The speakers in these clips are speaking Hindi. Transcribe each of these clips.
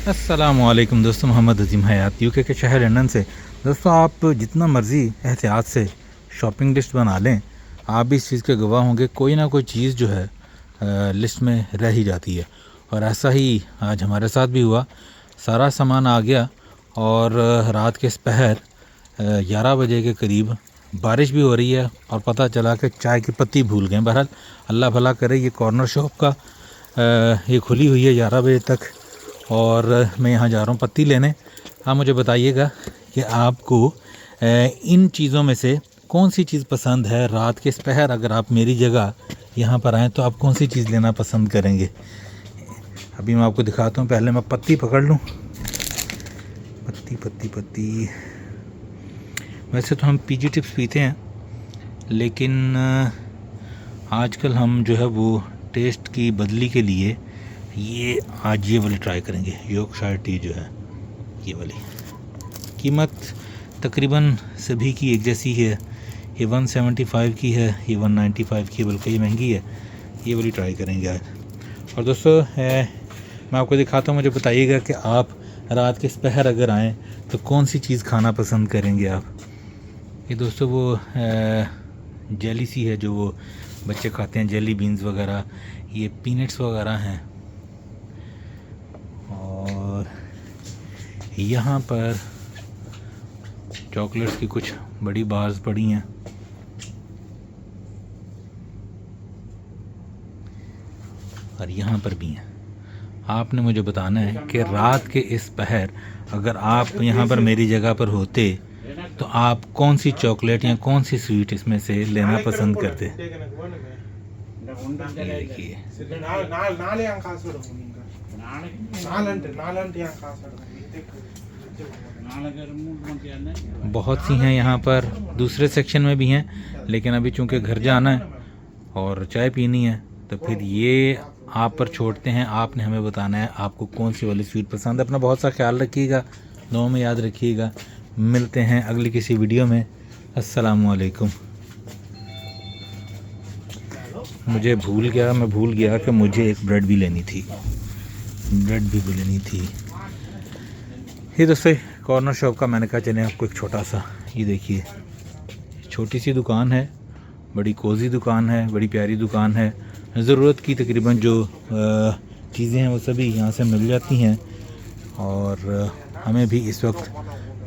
अस्सलामुअलैकुम दोस्तों, मोहम्मद अजीम हयात यूके के शहर लंदन से। दोस्तों, आप जितना मर्ज़ी एहतियात से शॉपिंग लिस्ट बना लें, आप भी इस चीज़ के गवाह होंगे, कोई ना कोई चीज़ जो है लिस्ट में रह ही जाती है। और ऐसा ही आज हमारे साथ भी हुआ। सारा सामान आ गया और रात के पहर 11 बजे के करीब बारिश भी हो रही है और पता चला कि चाय की पत्ती भूल गए। बहरहाल अल्लाह भला करे, ये कॉर्नर शॉप का ये खुली हुई है 11 बजे तक और मैं यहाँ जा रहा हूँ पत्ती लेने। आप मुझे बताइएगा कि आपको इन चीज़ों में से कौन सी चीज़ पसंद है। रात के पहर अगर आप मेरी जगह यहाँ पर आएँ तो आप कौन सी चीज़ लेना पसंद करेंगे। अभी मैं आपको दिखाता हूँ। पहले मैं पत्ती पकड़ लूँ। पत्ती पत्ती पत्ती। वैसे तो हम पीजी टिप्स पीते हैं, लेकिन आजकल हम जो है वो टेस्ट की बदली के लिए ये आज ये वाली ट्राई करेंगे। यॉर्कशायर टी जो है ये वाली, कीमत तकरीबन सभी की एक जैसी है। ये 175 की है, ये 195 की, बल्कि ये महंगी है। ये वाली ट्राई करेंगे आज। और दोस्तों मैं आपको दिखाता हूँ, मुझे बताइएगा कि आप रात के पहर अगर आएँ तो कौन सी चीज़ खाना पसंद करेंगे आप। ये दोस्तों वो जेली सी है जो वो बच्चे खाते हैं, जेली बीन्स वगैरह, ये पीनट्स वगैरह हैं। और यहाँ पर चॉकलेट्स की कुछ बड़ी बार्स पड़ी हैं। और यहाँ पर भी हैं। आपने मुझे बताना है कि रात के इस पहर अगर आप यहाँ पर मेरी जगह पर होते तो आप कौन सी चॉकलेट या कौन सी स्वीट इसमें से लेना पसंद करते। देखिए बहुत सी हैं यहाँ पर, दूसरे सेक्शन में भी हैं, लेकिन अभी चूँकि घर जाना है और चाय पीनी है तो फिर ये आप पर छोड़ते हैं। आपने हमें बताना है आपको कौन सी वाली स्वीट पसंद है। अपना बहुत सा ख्याल रखिएगा, दुआ में याद रखिएगा। मिलते हैं अगली किसी वीडियो में। अस्सलामुअलैकुम। मैं भूल गया कि मुझे एक ब्रेड भी लेनी थी। ये दोस्तों कॉर्नर शॉप का मैंने कहा चलें आपको एक छोटा सा, ये देखिए छोटी सी दुकान है, बड़ी कोज़ी दुकान है, बड़ी प्यारी दुकान है। ज़रूरत की तकरीबन जो चीज़ें हैं वो सभी यहाँ से मिल जाती हैं और हमें भी इस वक्त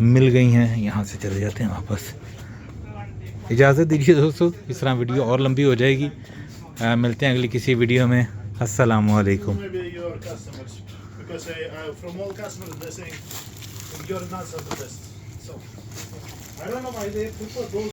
मिल गई हैं। यहाँ से चले जाते हैं वापस। इजाज़त दीजिए दोस्तों, इस तरह वीडियो और लंबी हो जाएगी। मिलते हैं अगली किसी वीडियो में। अस्सलामुअलैकुम।